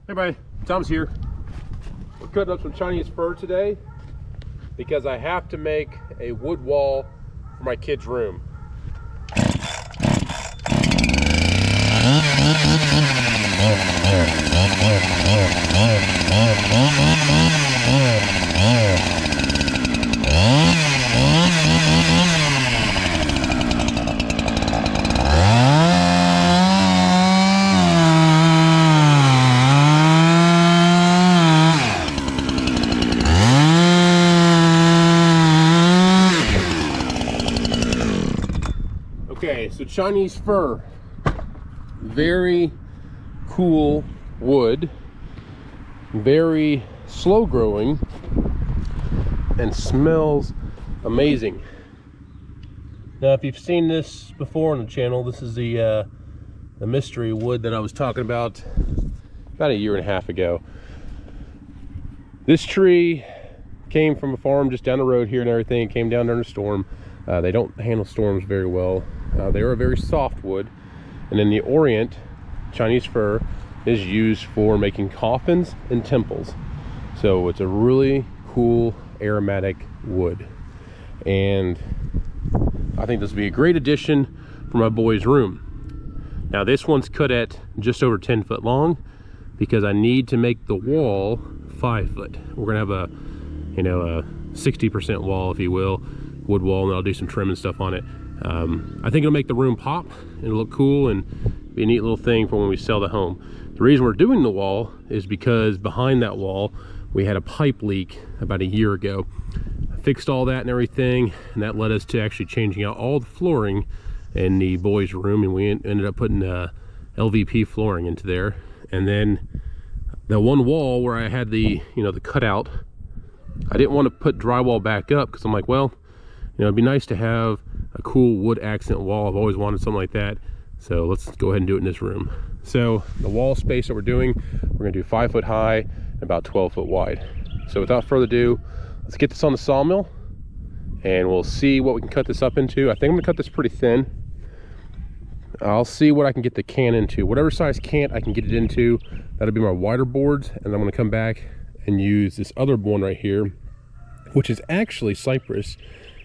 Hey everybody, Tom's here. We're cutting up some Chinese fir today because I have to make a wood wall for my kids' room. Okay, so Chinese fir, very cool wood, very slow growing, and smells amazing. Now, if you've seen this before on the channel, this is the mystery wood that I was talking about a year and a half ago. This tree came from a farm just down the road here and everything. It came down during a storm. They don't handle storms very well. They are a very soft wood. And in the Orient, Chinese fir is used for making coffins and temples. So it's a really cool aromatic wood. And I think this would be a great addition for my boy's room. Now this one's cut at just over 10 foot long because I need to make the wall 5 foot. We're gonna have a 60% wall, if you will, wood wall, and I'll do some trim and stuff on it. I think it'll make the room pop. It'll look cool and be a neat little thing for when we sell the home. The reason we're doing the wall is because behind that wall we had a pipe leak about a year ago. I fixed all that and everything, and that led us to actually changing out all the flooring in the boys' room, and we ended up putting LVP flooring into there. And then the one wall where I had the the cutout, I didn't want to put drywall back up because I'm like, well, it'd be nice to have a cool wood accent wall. I've always wanted something like that. So let's go ahead and do it in this room. So the wall space that we're doing, we're gonna do 5 foot high and about 12 foot wide. So without further ado, let's get this on the sawmill and we'll see what we can cut this up into. I think I'm gonna cut this pretty thin. I'll see what I can get the can into. Whatever size can I can get it into, that'll be my wider boards. And I'm gonna come back and use this other one right here, which is actually cypress.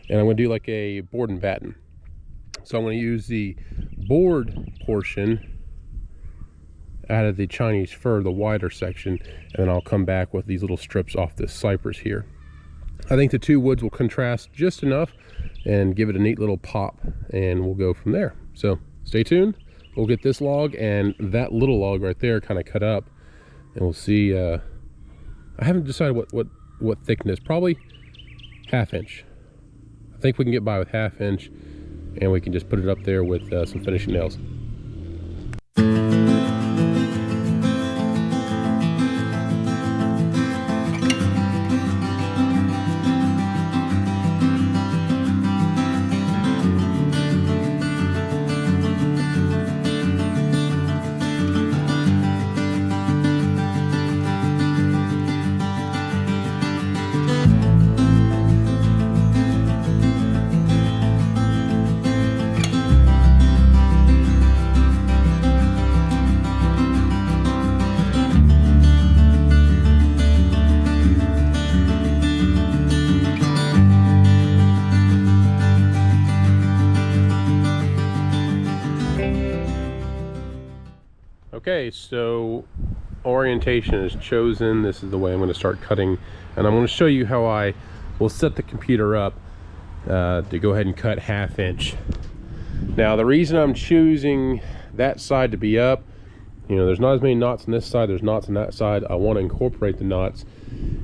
And I'm going to do like a board and batten. So I'm going to use the board portion out of the Chinese fir, the wider section, and then I'll come back with these little strips off this cypress here. I think the two woods will contrast just enough and give it a neat little pop, and we'll go from there. So stay tuned. We'll get this log and that little log right there kind of cut up, and we'll see. I haven't decided what thickness, probably 1/2 inch. I think we can get by with 1/2 inch, and we can just put it up there with some finishing nails. Okay, so orientation is chosen. This is the way I'm going to start cutting, and I'm going to show you how I will set the computer up to go ahead and cut 1/2 inch. Now the reason I'm choosing that side to be up, there's not as many knots on this side, there's knots on that side. I want to incorporate the knots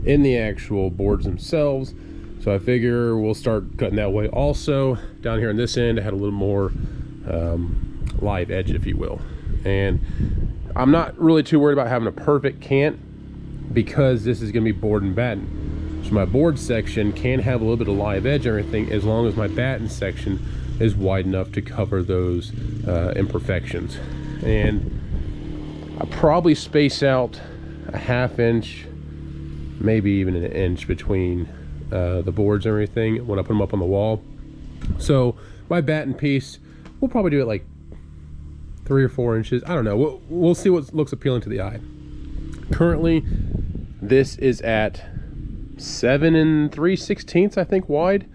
in the actual boards themselves, so I figure we'll start cutting that way. Also down here on this end I had a little more live edge, if you will. And I'm not really too worried about having a perfect cant because this is going to be board and batten. So my board section can have a little bit of live edge and everything, as long as my batten section is wide enough to cover those imperfections. And I probably space out 1/2 inch, maybe even 1 inch between the boards and everything when I put them up on the wall. So my batten piece, we'll probably do it like 3 or 4 inches. I don't know. We'll see what looks appealing to the eye. Currently, this is at 7 3/16, I think, wide.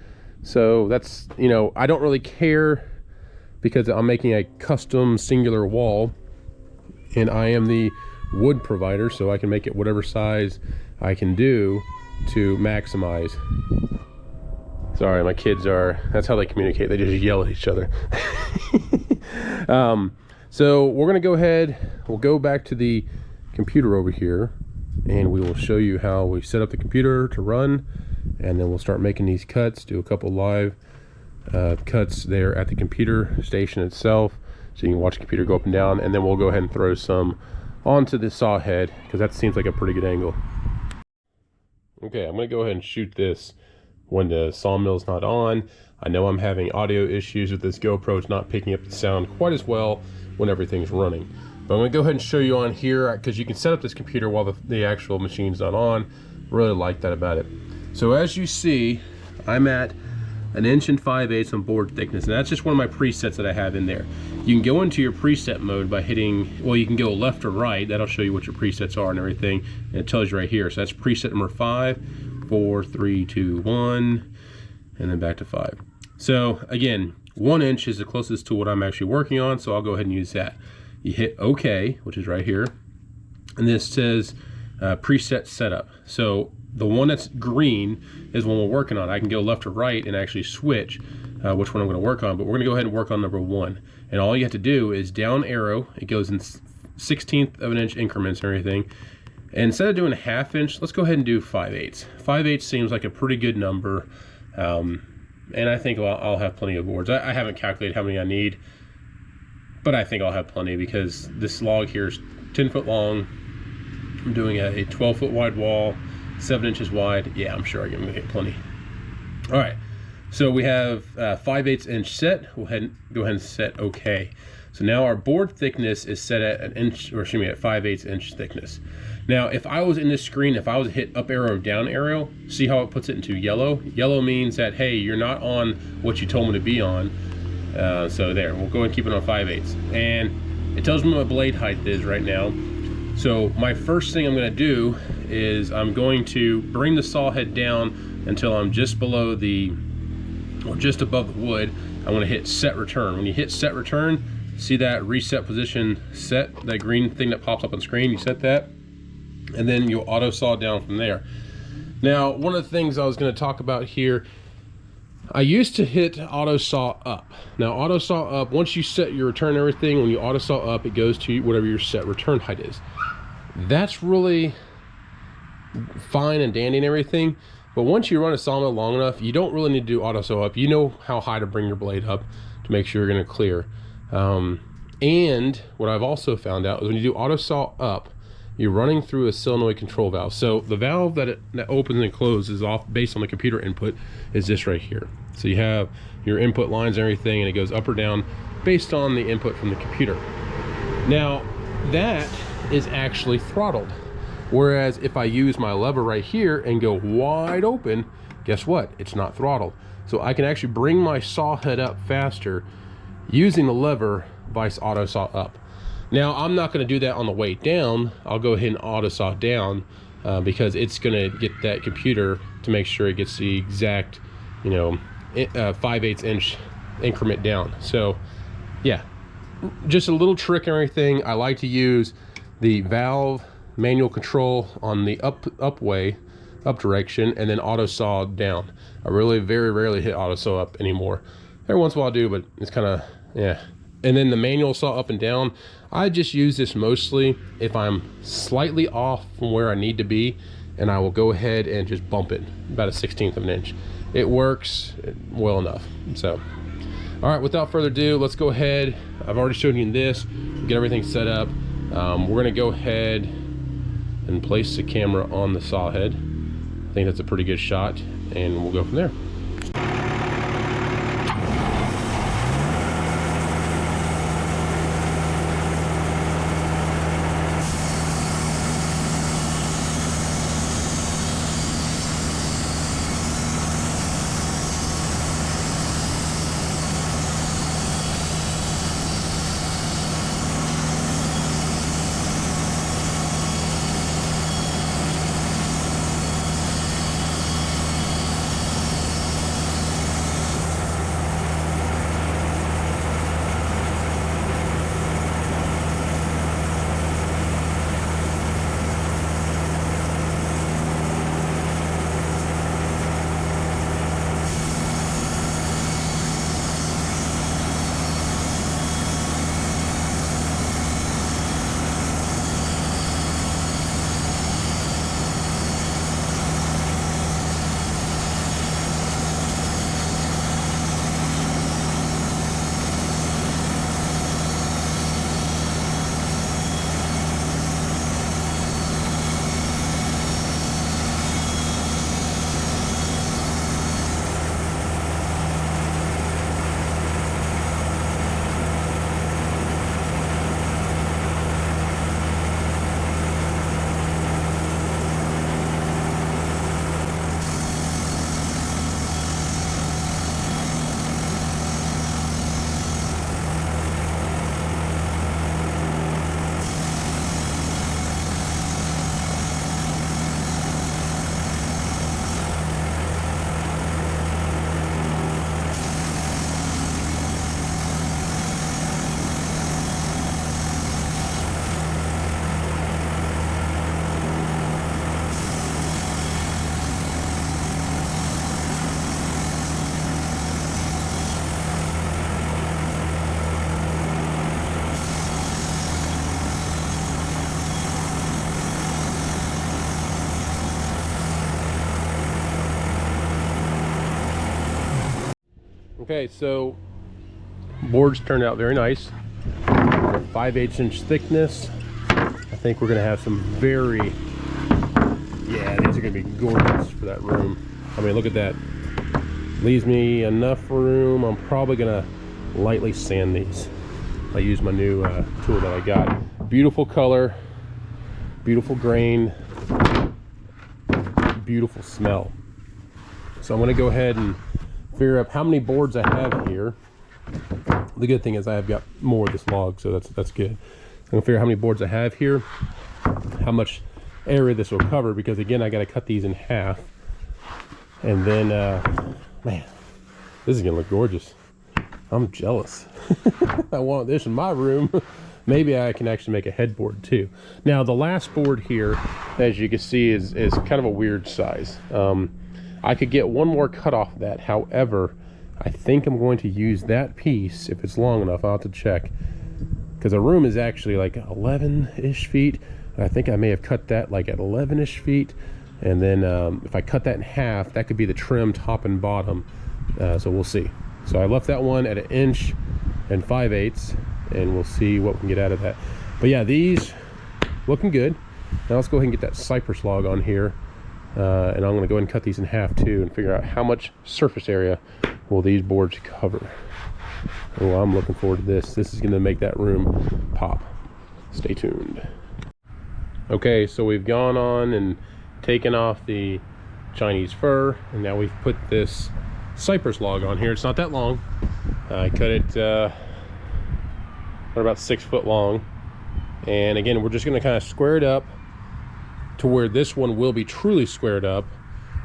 So that's, you know, I don't really care because I'm making a custom singular wall, and I am the wood provider, so I can make it whatever size I can do to maximize. Sorry, my kids are, that's how they communicate. They just yell at each other. So we're gonna go ahead, we'll go back to the computer over here, and we will show you how we set up the computer to run, and then we'll start making these cuts, do a couple live cuts there at the computer station itself, so you can watch the computer go up and down, and then we'll go ahead and throw some onto the saw head, because that seems like a pretty good angle. Okay, I'm gonna go ahead and shoot this when the sawmill's not on. I know I'm having audio issues with this GoPro. It's not picking up the sound quite as well when everything's running. But I'm gonna go ahead and show you on here, because you can set up this computer while the actual machine's not on. Really like that about it. So as you see, I'm at 1 5/8 inches on board thickness, and that's just one of my presets that I have in there. You can go into your preset mode by hitting, well, you can go left or right. That'll show you what your presets are and everything, and it tells you right here. So that's preset number 5, 4, 3, 2, 1, and then back to 5. So again, 1 inch is the closest to what I'm actually working on, so I'll go ahead and use that. You hit OK, which is right here, and this says preset setup. So the one that's green is one we're working on. I can go left or right and actually switch which one I'm going to work on, but we're going to go ahead and work on number 1. And all you have to do is down arrow. It goes in 1/16 of an inch increments and everything. And instead of doing a 1/2 inch, let's go ahead and do 5/8. 5/8 seems like a pretty good number, and I think I'll have plenty of boards. I haven't calculated how many I need, but I think I'll have plenty because this log here is 10 foot long. I'm doing a 12 foot wide wall, 7 inches wide. Yeah, I'm sure I can get plenty. All right, so we have 5/8 inch set. We'll go ahead and set OK. So now our board thickness is set at at 5/8 inch thickness. Now, if I was in this screen, if I was to hit up arrow, down arrow, see how it puts it into yellow? Yellow means that, hey, you're not on what you told me to be on. So there, we'll go ahead and keep it on 5/8. And it tells me what my blade height is right now. So my first thing I'm gonna do is I'm going to bring the saw head down until I'm just below or just above the wood. I'm gonna hit set return. When you hit set return, see that reset position set, that green thing that pops up on the screen, you set that, and then you'll auto saw down from there. Now, one of the things I was gonna talk about here, I used to hit auto saw up. Now, auto saw up, once you set your return and everything, when you auto saw up, it goes to whatever your set return height is. That's really fine and dandy and everything, but once you run a sawmill long enough, you don't really need to do auto saw up. You know how high to bring your blade up to make sure you're gonna clear. And what I've also found out is when you do auto saw up, you're running through a solenoid control valve. So the valve that opens and closes off based on the computer input is this right here. So you have your input lines and everything, and it goes up or down based on the input from the computer. Now, that is actually throttled. Whereas if I use my lever right here and go wide open, guess what? It's not throttled. So I can actually bring my saw head up faster using the lever vice auto saw up. Now, I'm not going to do that on the way down. I'll go ahead and auto saw down because it's going to get that computer to make sure it gets the exact, 5/8 inch increment down. So yeah, just a little trick and everything. I like to use the valve manual control on the up direction, and then auto saw down. I really very rarely hit auto saw up anymore. Every once in a while I do, but it's kind of, yeah. And then the manual saw up and down, I just use this mostly if I'm slightly off from where I need to be, and I will go ahead and just bump it about 1/16 of an inch. It works well enough. So, all right, without further ado, let's go ahead. I've already shown you this, get everything set up. We're gonna go ahead and place the camera on the saw head. I think that's a pretty good shot, and we'll go from there. Okay, so boards turned out very nice. 5/8 inch thickness. I think we're gonna have some very, yeah, these are gonna be gorgeous for that room. I mean, look at that. Leaves me enough room. I'm probably gonna lightly sand these. I use my new tool that I got. Beautiful color, beautiful grain, beautiful smell. So I'm gonna go ahead and figure out how many boards I have here. The good thing is I've got more of this log, so that's good. I'm gonna figure out how many boards I have here, how much area this will cover, because again, I gotta cut these in half. And then, man, this is gonna look gorgeous. I'm jealous. I want this in my room. Maybe I can actually make a headboard too. Now, the last board here, as you can see, is kind of a weird size. I could get one more cut off of that. However, I think I'm going to use that piece if it's long enough. I'll have to check, because the room is actually like 11-ish feet. And I think I may have cut that like at 11-ish feet. And then if I cut that in half, that could be the trim top and bottom. So we'll see. So I left that one at 1 inch and 5/8, and we'll see what we can get out of that. But yeah, these looking good. Now let's go ahead and get that cypress log on here. And I'm gonna go ahead and cut these in half too and figure out how much surface area will these boards cover. Oh, I'm looking forward to this. This is gonna make that room pop. Stay tuned. Okay, so we've gone on and taken off the Chinese fir, and now we've put this cypress log on here. It's not that long. I cut it about 6 foot long, and again, we're just gonna kind of square it up to where this one will be truly squared up,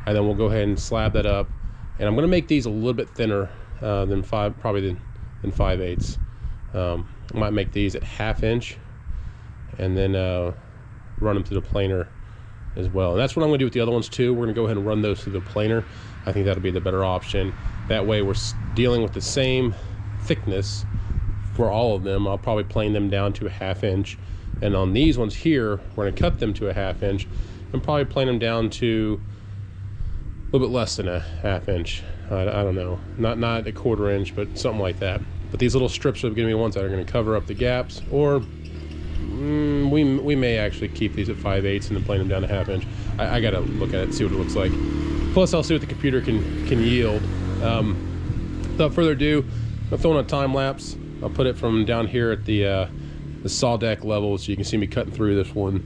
and then we'll go ahead and slab that up. And I'm going to make these a little bit thinner than 5/8. I might make these at 1/2 inch, and then run them through the planer as well. And that's what I'm going to do with the other ones too. We're going to go ahead and run those through the planer. I think that'll be the better option. That way we're dealing with the same thickness for all of them. I'll probably plane them down to 1/2 inch. And on these ones here, we're going to cut them to 1/2 inch and probably plane them down to a little bit less than 1/2 inch. I don't know, not 1/4 inch, but something like that. But these little strips are going to be ones that are going to cover up the gaps, or we may actually keep these at 5/8 and then plane them down to 1/2 inch. I got to look at it and see what it looks like. Plus, I'll see what the computer can yield. Without further ado, I'm throwing a time lapse. I'll put it from down here at the saw deck level, so you can see me cutting through this one.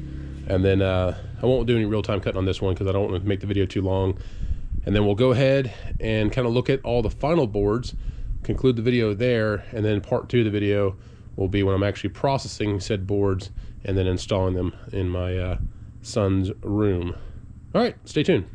And then I won't do any real-time cutting on this one because I don't want to make the video too long. And then we'll go ahead and kind of look at all the final boards, conclude the video there, and then part 2 of the video will be when I'm actually processing said boards and then installing them in my son's room. All right, stay tuned.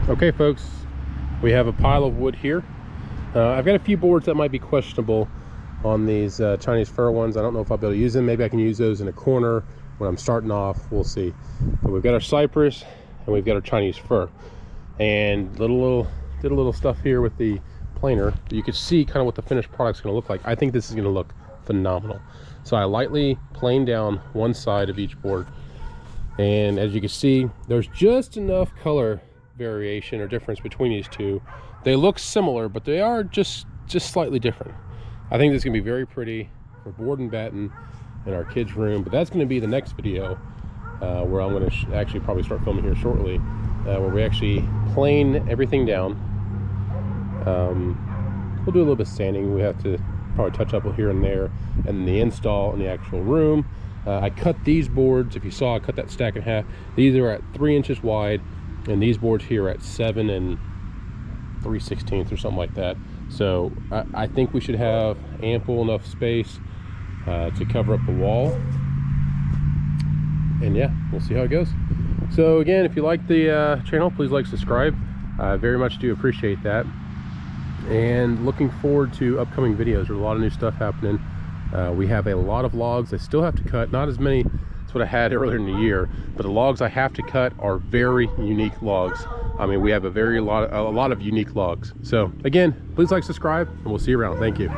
Okay folks, we have a pile of wood here. I've got a few boards that might be questionable on these Chinese fir ones. I don't know if I'll be able to use them. Maybe I can use those in a corner when I'm starting off. We'll see. But we've got our cypress and we've got our Chinese fir. And did a little stuff here with the planer. You can see kind of what the finished product's going to look like. I think this is going to look phenomenal. So I lightly planed down one side of each board. And as you can see, there's just enough color variation or difference between these two. They look similar, but they are just slightly different. I think this is gonna be very pretty for board and batten in our kids' room, but that's gonna be the next video where I'm gonna actually probably start filming here shortly, where we actually plane everything down. We'll do a little bit of sanding. We have to probably touch up here and there, and the install in the actual room. I cut these boards. If you saw, I cut that stack in half. These are at 3 inches wide, and these boards here are at 7 3/16 or something like that. So I think we should have ample enough space to cover up the wall. And yeah, we'll see how it goes. So again, if you like the channel, please like, subscribe. I very much do appreciate that. And looking forward to upcoming videos. There's a lot of new stuff happening. We have a lot of logs I still have to cut, not as many as what I had earlier in the year, but the logs I have to cut are very unique logs. I mean, we have a lot of unique logs. So again, please like, subscribe, and we'll see you around. Thank you.